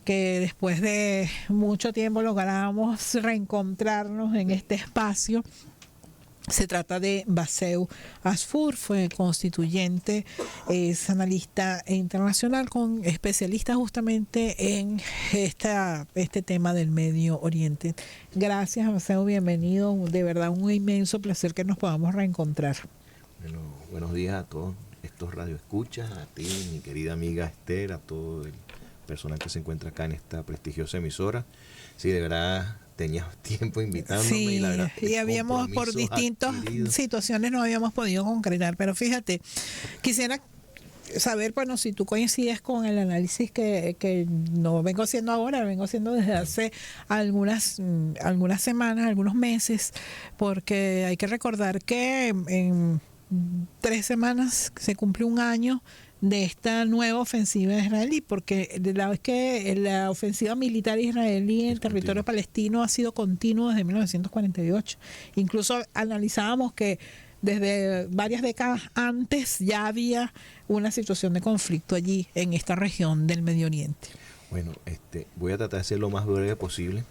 que después de mucho tiempo logramos reencontrarnos en este espacio. Se trata de Basseu Asfour, fue constituyente, es analista internacional con especialista justamente en este tema del Medio Oriente. Gracias, Basseu, bienvenido. De verdad, un inmenso placer que nos podamos reencontrar. Bueno, buenos días a todos estos radioescuchas, a ti, mi querida amiga Esther, a todo el personal que se encuentra acá en esta prestigiosa emisora. Sí, de verdad tenías tiempo invitándome, sí, y la verdad, y habíamos por distintas situaciones no habíamos podido concretar, pero fíjate, quisiera saber, bueno, si tú coincides con el análisis que no vengo haciendo ahora, vengo haciendo desde hace algunas semanas, algunos meses, porque hay que recordar que en 3 semanas se cumple un año de esta nueva ofensiva israelí, porque la vez que la ofensiva militar israelí en territorio palestino ha sido continuo desde 1948. Incluso analizábamos que desde varias décadas antes ya había una situación de conflicto allí en esta región del Medio Oriente. Bueno, voy a tratar de ser lo más breve posible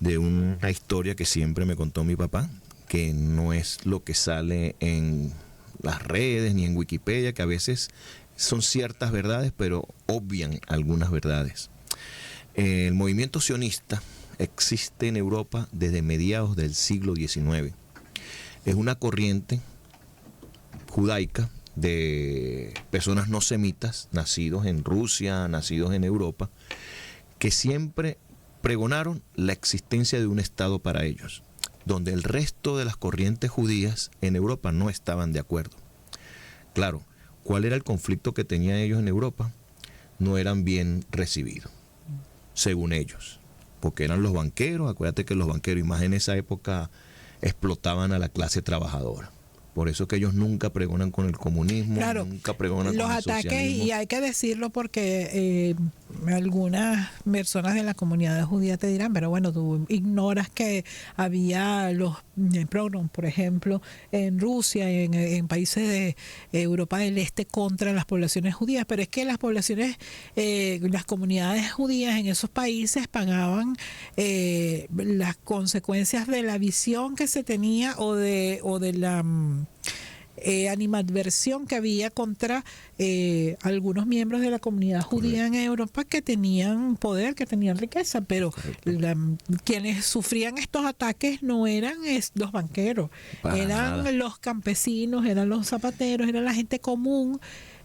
de una historia que siempre me contó mi papá, que no es lo que sale en las redes ni en Wikipedia, que a veces son ciertas verdades, pero obvian algunas verdades. El movimiento sionista existe en Europa desde mediados del siglo XIX. Es una corriente judaica de personas no semitas, nacidos en Rusia, nacidos en Europa, que siempre pregonaron la existencia de un Estado para ellos, donde el resto de las corrientes judías en Europa no estaban de acuerdo. Claro, ¿cuál era el conflicto que tenían ellos en Europa? No eran bien recibidos, según ellos, porque eran los banqueros. Acuérdate que los banqueros, y más en esa época, explotaban a la clase trabajadora. Por eso que ellos nunca pregonan con el comunismo, claro, nunca pregonan con el socialismo. Los ataques, y hay que decirlo porque algunas personas de la comunidad judía te dirán, pero bueno, tú ignoras que había los pogroms, por ejemplo, en Rusia, en países de Europa del Este contra las poblaciones judías, pero es que las poblaciones, las comunidades judías en esos países pagaban las consecuencias de la visión que se tenía o de la animadversión que había contra algunos miembros de la comunidad judía en Europa que tenían poder, que tenían riqueza, pero quienes sufrían estos ataques no eran los banqueros, eran los campesinos, eran los zapateros, era la gente común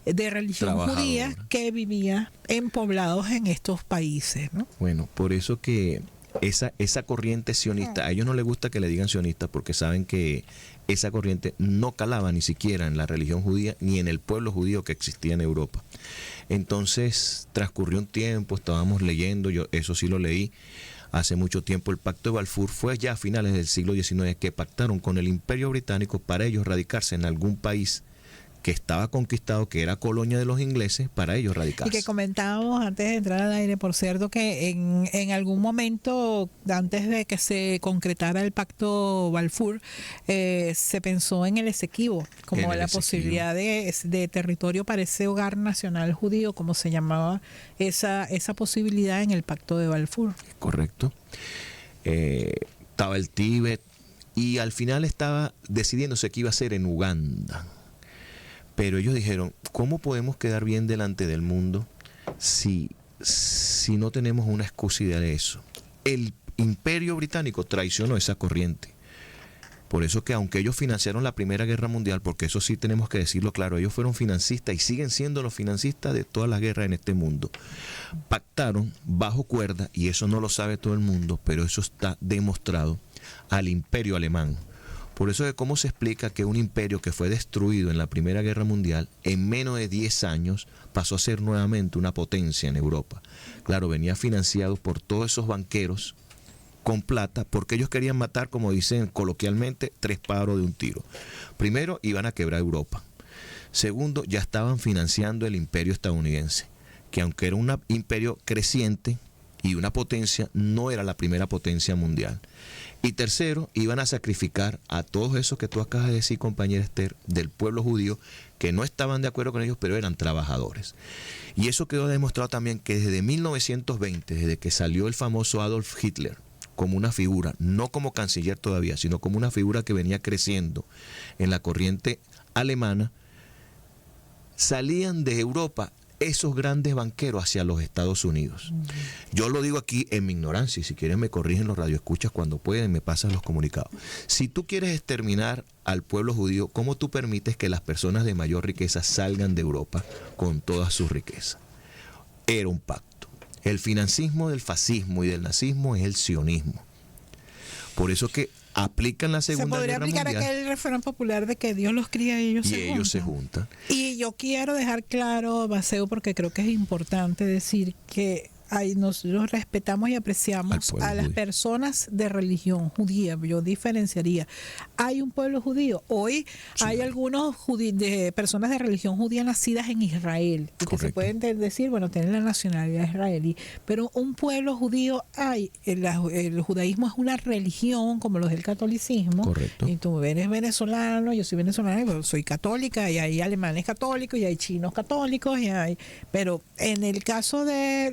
de religión judía que vivía en poblados en estos países, ¿no? Bueno, por eso que esa corriente sionista, a ellos no les gusta que le digan sionista porque saben que esa corriente no calaba ni siquiera en la religión judía ni en el pueblo judío que existía en Europa. Entonces transcurrió un tiempo, estábamos leyendo, yo eso sí lo leí hace mucho tiempo, el Pacto de Balfour fue ya a finales del siglo XIX que pactaron con el Imperio Británico para ellos radicarse en algún país que estaba conquistado, que era colonia de los ingleses, para ellos radicarse. Y que comentábamos antes de entrar al aire, por cierto, que en algún momento, antes de que se concretara el Pacto Balfour, se pensó en el Esequibo, como la posibilidad de territorio para ese hogar nacional judío, como se llamaba esa posibilidad en el Pacto de Balfour. Correcto. Estaba el Tíbet, y al final estaba decidiéndose que iba a ser en Uganda. Pero ellos dijeron, ¿cómo podemos quedar bien delante del mundo si no tenemos una excusa de eso? El Imperio Británico traicionó esa corriente. Por eso que aunque ellos financiaron la Primera Guerra Mundial, porque eso sí tenemos que decirlo claro, ellos fueron financistas y siguen siendo los financistas de todas las guerras en este mundo. Pactaron bajo cuerda, y eso no lo sabe todo el mundo, pero eso está demostrado, al Imperio Alemán. Por eso es cómo se explica que un imperio que fue destruido en la Primera Guerra Mundial, en menos de 10 años pasó a ser nuevamente una potencia en Europa. Claro, venía financiado por todos esos banqueros con plata, porque ellos querían matar, como dicen coloquialmente, 3 pájaros de un tiro. Primero, iban a quebrar Europa. Segundo, ya estaban financiando el imperio estadounidense, que aunque era un imperio creciente y una potencia, no era la primera potencia mundial. Y tercero, iban a sacrificar a todos esos que tú acabas de decir, compañera Esther, del pueblo judío, que no estaban de acuerdo con ellos, pero eran trabajadores. Y eso quedó demostrado también que desde 1920, desde que salió el famoso Adolf Hitler, como una figura, no como canciller todavía, sino como una figura que venía creciendo en la corriente alemana, salían de Europa esos grandes banqueros hacia los Estados Unidos. Yo lo digo aquí en mi ignorancia, y si quieren me corrigen los radioescuchas cuando pueden, me pasan los comunicados. Si tú quieres exterminar al pueblo judío, ¿cómo tú permites que las personas de mayor riqueza salgan de Europa con toda su riqueza? Era un pacto. El financismo del fascismo y del nazismo es el sionismo. Por eso que aplican la Segunda Guerra Mundial. Se podría aplicar aquel refrán popular de que Dios los cría y ellos se juntan. Y yo quiero dejar claro, Maceo, porque creo que es importante decir que nosotros respetamos y apreciamos a las personas de religión judía. Yo diferenciaría. Hay un pueblo judío. Hoy hay algunos personas de religión judía nacidas en Israel. Y que se pueden decir, bueno, tienen la nacionalidad israelí. Pero un pueblo judío hay. El judaísmo es una religión como los del catolicismo. Correcto. Y tú eres venezolano, yo soy venezolana, pero soy católica, y hay alemanes católicos, y hay chinos católicos, pero en el caso de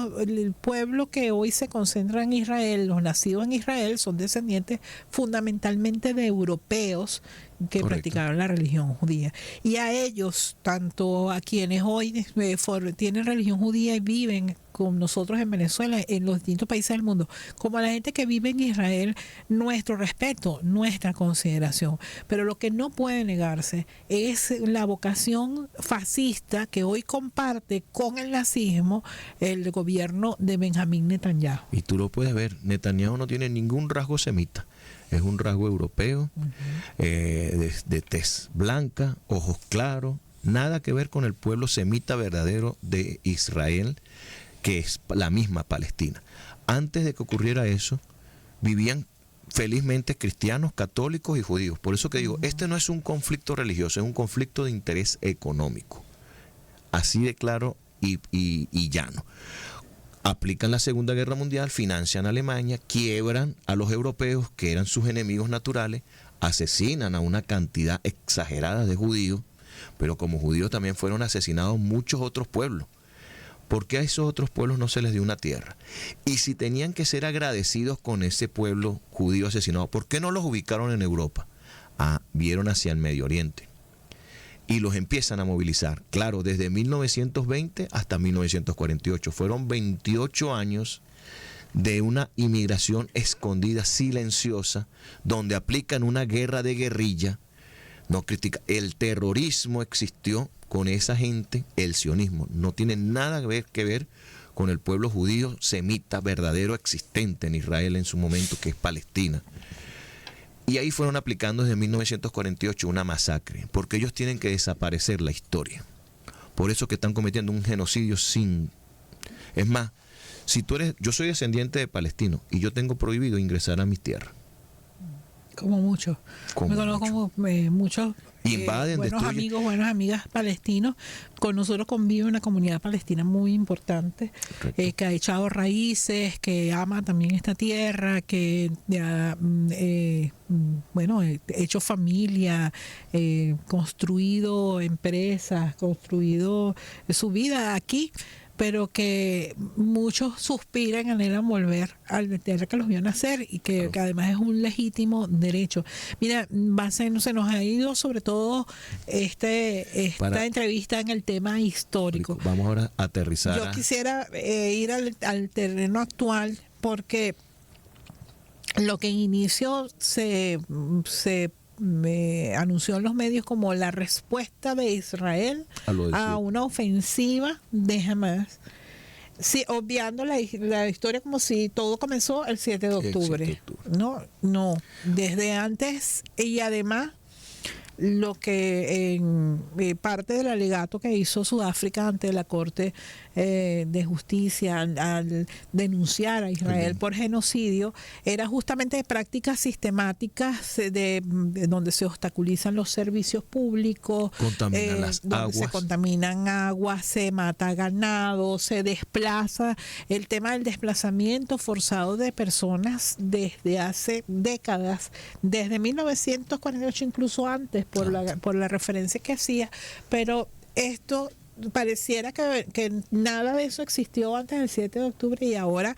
el pueblo que hoy se concentra en Israel, los nacidos en Israel, son descendientes fundamentalmente de europeos que practicaron la religión judía. Y a ellos, tanto a quienes hoy tienen religión judía y viven con nosotros en Venezuela, en los distintos países del mundo, como a la gente que vive en Israel, nuestro respeto, nuestra consideración. Pero lo que no puede negarse es la vocación fascista que hoy comparte con el nazismo el gobierno de Benjamín Netanyahu. Y tú lo puedes ver, Netanyahu no tiene ningún rasgo semita. Es un rasgo europeo, de tez blanca, ojos claros, nada que ver con el pueblo semita verdadero de Israel, que es la misma Palestina. Antes de que ocurriera eso, vivían felizmente cristianos, católicos y judíos. Por eso que digo, este no es un conflicto religioso, es un conflicto de interés económico. Así de claro y llano. Aplican la Segunda Guerra Mundial, financian a Alemania, quiebran a los europeos que eran sus enemigos naturales, asesinan a una cantidad exagerada de judíos, pero como judíos también fueron asesinados muchos otros pueblos. ¿Por qué a esos otros pueblos no se les dio una tierra? Y si tenían que ser agradecidos con ese pueblo judío asesinado, ¿por qué no los ubicaron en Europa? Vieron hacia el Medio Oriente. Y los empiezan a movilizar. Claro, desde 1920 hasta 1948. Fueron 28 años de una inmigración escondida, silenciosa, donde aplican una guerra de guerrilla. No critica. El terrorismo existió con esa gente, el sionismo. No tiene nada que ver con el pueblo judío semita verdadero existente en Israel en su momento, que es Palestina. Y ahí fueron aplicando desde 1948 una masacre, porque ellos tienen que desaparecer la historia. Por eso que están cometiendo un genocidio sin... Es más, yo soy descendiente de palestinos y yo tengo prohibido ingresar a mis tierras. Como muchos. Me conozco como muchos invaden, buenos destruyen. Amigos, buenas amigas palestinos. Con nosotros convive una comunidad palestina muy importante, que ha echado raíces, que ama también esta tierra, que ha hecho familia, construido empresas, construido su vida aquí, pero que muchos suspiran, anhelan volver a la tierra que los vio nacer y que además es un legítimo derecho. Mira, se nos ha ido sobre todo esta entrevista en el tema histórico. Vamos ahora a aterrizar. Yo quisiera ir al terreno actual, porque lo que en inicio se anunció en los medios como la respuesta de Israel a una ofensiva de Hamás, sí, obviando la historia como si todo comenzó el 7 de octubre. No, desde antes, y además lo que en parte del alegato que hizo Sudáfrica ante la Corte de Justicia al denunciar a Israel por genocidio era justamente de prácticas sistemáticas de donde se obstaculizan los servicios públicos, contaminan las aguas, se contaminan aguas, se mata ganado, se desplaza. El tema del desplazamiento forzado de personas desde hace décadas, desde 1948 incluso antes, por la referencia que hacía, pero esto pareciera que nada de eso existió antes del 7 de octubre y ahora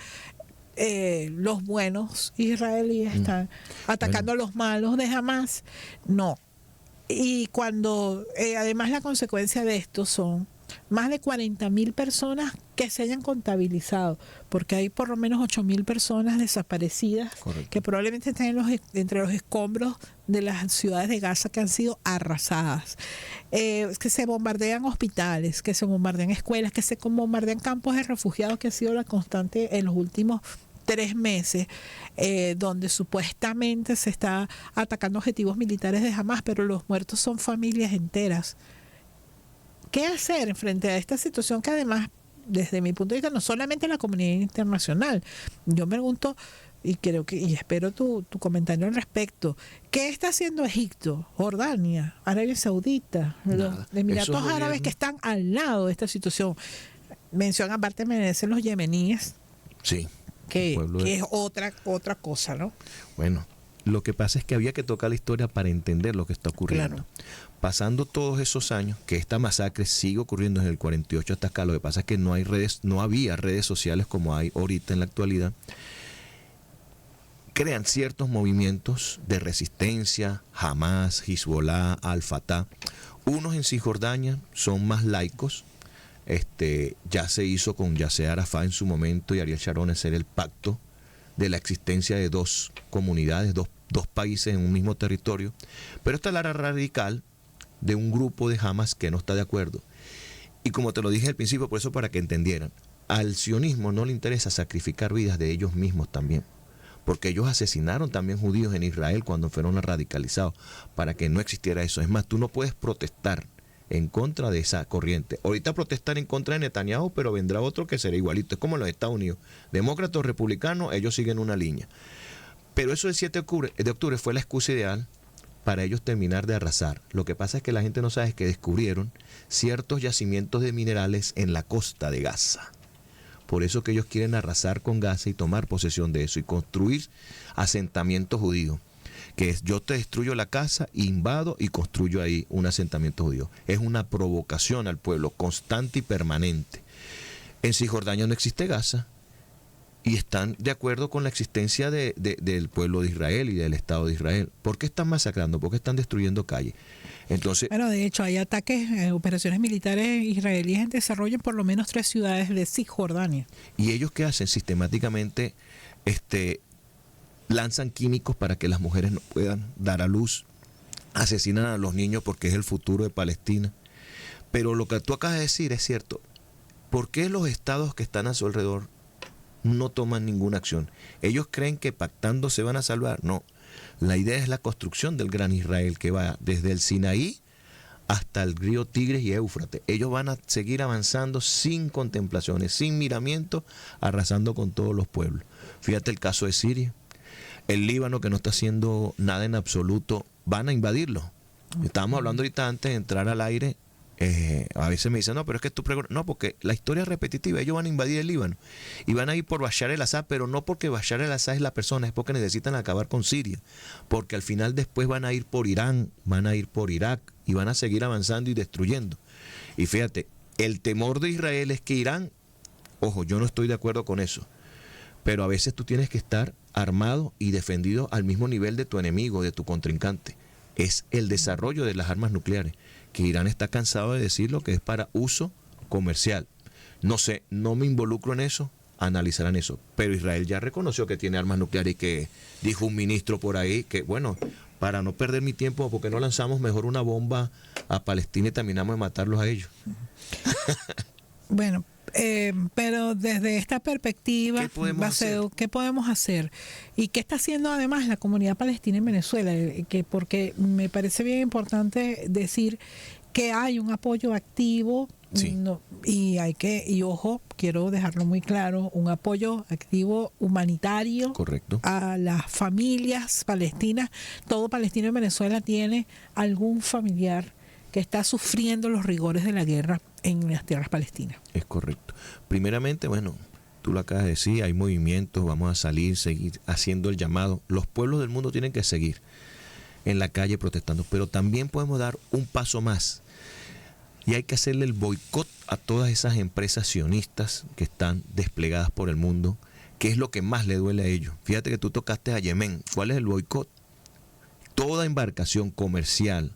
los buenos israelíes están atacando a los malos de Hamas. No. Y cuando además la consecuencia de esto son más de 40.000 personas que se hayan contabilizado, porque hay por lo menos 8.000 personas desaparecidas. Correcto. Que probablemente están entre los escombros de las ciudades de Gaza que han sido arrasadas, que se bombardean hospitales, que se bombardean escuelas, que se bombardean campos de refugiados, que ha sido la constante en los últimos 3 meses, donde supuestamente se está atacando objetivos militares de Hamas, pero los muertos son familias enteras. ¿Qué hacer frente a esta situación que además, desde mi punto de vista, no solamente la comunidad internacional? Yo me pregunto, y espero tu comentario al respecto, ¿qué está haciendo Egipto, Jordania, Arabia Saudita, los Emiratos Árabes que están al lado de esta situación? Mención aparte merecen los yemeníes. Sí. Que es otra cosa, ¿no? Bueno, lo que pasa es que había que tocar la historia para entender lo que está ocurriendo. Claro. Pasando todos esos años, que esta masacre sigue ocurriendo desde el 48 hasta acá, lo que pasa es que no había redes sociales como hay ahorita en la actualidad, crean ciertos movimientos de resistencia, Hamas, Hezbollah, Al-Fatah. Unos en Cisjordania son más laicos. Ya se hizo con Yasser Arafat en su momento y Ariel Sharon hacer el pacto de la existencia de dos comunidades, dos países en un mismo territorio. Pero está la ala radical de un grupo de Hamas que no está de acuerdo. Y como te lo dije al principio, por eso para que entendieran, al sionismo no le interesa sacrificar vidas de ellos mismos también, porque ellos asesinaron también judíos en Israel cuando fueron radicalizados, para que no existiera eso. Es más, tú no puedes protestar en contra de esa corriente. Ahorita protestar en contra de Netanyahu, pero vendrá otro que será igualito. Es como en los Estados Unidos. Demócratas o republicanos, ellos siguen una línea. Pero eso del 7 de octubre fue la excusa ideal para ellos terminar de arrasar. Lo que pasa es que la gente no sabe que descubrieron ciertos yacimientos de minerales en la costa de Gaza. Por eso que ellos quieren arrasar con Gaza y tomar posesión de eso y construir asentamientos judíos. Que es, yo te destruyo la casa, invado y construyo ahí un asentamiento judío. Es una provocación al pueblo constante y permanente. En Cisjordania no existe Gaza y están de acuerdo con la existencia del pueblo de Israel y del Estado de Israel. ¿Por qué están masacrando? ¿Por qué están destruyendo calles? Entonces, bueno, de hecho hay ataques, operaciones militares israelíes en desarrollo en por lo menos 3 ciudades de Cisjordania. ¿Y ellos qué hacen? Sistemáticamente lanzan químicos para que las mujeres no puedan dar a luz, asesinan a los niños porque es el futuro de Palestina. Pero lo que tú acabas de decir es cierto. ¿Por qué los estados que están a su alrededor no toman ninguna acción? ¿Ellos creen que pactando se van a salvar? No. La idea es la construcción del gran Israel que va desde el Sinaí hasta el río Tigres y Éufrates. Ellos van a seguir avanzando sin contemplaciones, sin miramientos, arrasando con todos los pueblos. Fíjate el caso de Siria. El Líbano, que no está haciendo nada en absoluto, van a invadirlo. Estábamos hablando ahorita antes de entrar al aire. A veces me dicen, no, pero es que tú preguntas. No, porque la historia es repetitiva. Ellos van a invadir el Líbano y van a ir por Bashar el-Assad, pero no porque Bashar el-Assad es la persona, es porque necesitan acabar con Siria. Porque al final después van a ir por Irán, van a ir por Irak y van a seguir avanzando y destruyendo. Y fíjate, el temor de Israel es que Irán, ojo, yo no estoy de acuerdo con eso, pero a veces tú tienes que estar armado y defendido al mismo nivel de tu enemigo, de tu contrincante. Es el desarrollo de las armas nucleares, que Irán está cansado de decirlo, que es para uso comercial. No sé, no me involucro en eso, analizarán eso. Pero Israel ya reconoció que tiene armas nucleares y que dijo un ministro por ahí que, bueno, para no perder mi tiempo, porque no lanzamos mejor una bomba a Palestina y terminamos de matarlos a ellos. Bueno, Pero desde esta perspectiva, ¿Qué podemos hacer? ¿Y qué está haciendo además la comunidad palestina en Venezuela? Porque me parece bien importante decir que hay un apoyo activo. Sí. Y ojo, quiero dejarlo muy claro, un apoyo activo humanitario. Correcto. A las familias palestinas. Todo palestino en Venezuela tiene algún familiar que está sufriendo los rigores de la guerra en las tierras palestinas. Es correcto. Primeramente, bueno, tú lo acabas de decir, hay movimientos, vamos a seguir haciendo el llamado. Los pueblos del mundo tienen que seguir en la calle protestando, pero también podemos dar un paso más. Y hay que hacerle el boicot a todas esas empresas sionistas que están desplegadas por el mundo, que es lo que más le duele a ellos. Fíjate que tú tocaste a Yemen. ¿Cuál es el boicot? Toda embarcación comercial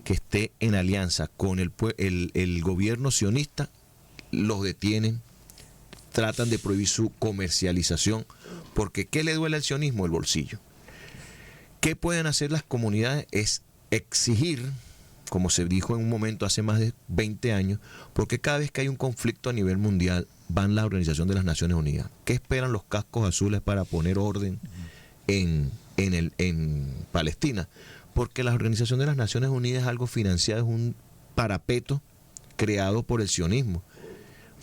que esté en alianza con el gobierno sionista, los detienen, tratan de prohibir su comercialización, porque ¿qué le duele al sionismo? El bolsillo. ¿Qué pueden hacer las comunidades? Es exigir, como se dijo en un momento hace más de 20 años, porque cada vez que hay un conflicto a nivel mundial, van la Organización de las Naciones Unidas. ¿Qué esperan los cascos azules para poner orden en Palestina? Porque la Organización de las Naciones Unidas es algo financiado, es un parapeto creado por el sionismo,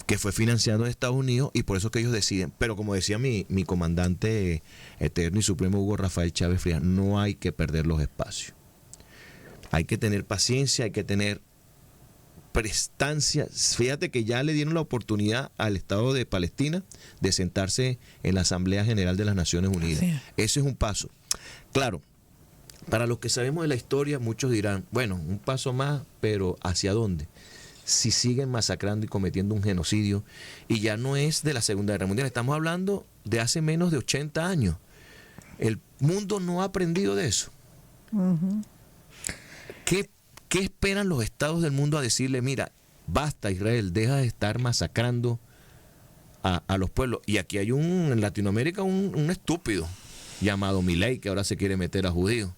que fue financiado en Estados Unidos, y por eso que ellos deciden. Pero como decía mi comandante eterno y supremo Hugo Rafael Chávez Frías, no hay que perder los espacios. Hay que tener paciencia, hay que tener prestancia. Fíjate que ya le dieron la oportunidad al Estado de Palestina de sentarse en la Asamblea General de las Naciones Unidas. Sí. Ese es un paso. Claro, para los que sabemos de la historia, muchos dirán, bueno, un paso más, pero ¿hacia dónde? Si siguen masacrando y cometiendo un genocidio, y ya no es de la Segunda Guerra Mundial, estamos hablando de hace menos de 80 años. El mundo no ha aprendido de eso. Uh-huh. ¿Qué esperan los estados del mundo a decirle, mira, basta Israel, deja de estar masacrando a los pueblos? Y aquí hay en Latinoamérica un estúpido llamado Milei que ahora se quiere meter a judíos.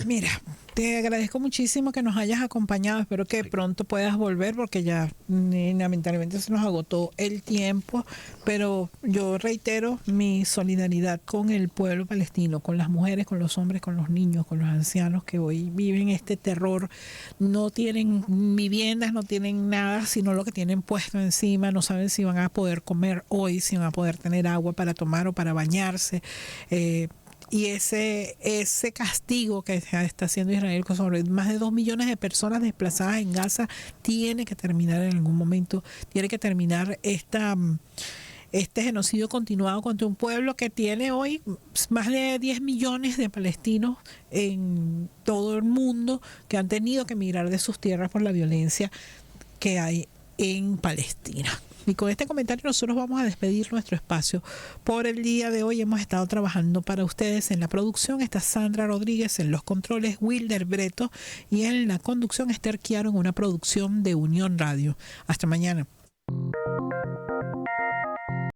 Mira, te agradezco muchísimo que nos hayas acompañado. Espero que pronto puedas volver, porque ya lamentablemente se nos agotó el tiempo. Pero yo reitero mi solidaridad con el pueblo palestino, con las mujeres, con los hombres, con los niños, con los ancianos que hoy viven este terror. No tienen viviendas, no tienen nada, sino lo que tienen puesto encima. No saben si van a poder comer hoy, si van a poder tener agua para tomar o para bañarse. Y ese castigo que está haciendo Israel sobre más de 2 millones de personas desplazadas en Gaza tiene que terminar en algún momento. Tiene que terminar este genocidio continuado contra un pueblo que tiene hoy más de 10 millones de palestinos en todo el mundo que han tenido que emigrar de sus tierras por la violencia que hay en Palestina. Y con este comentario nosotros vamos a despedir nuestro espacio por el día de hoy. Hemos estado trabajando para ustedes en la producción. Está Sandra Rodríguez en los controles, Wilder Breto, y en la conducción Esther Quiaro, en una producción de Unión Radio. Hasta mañana.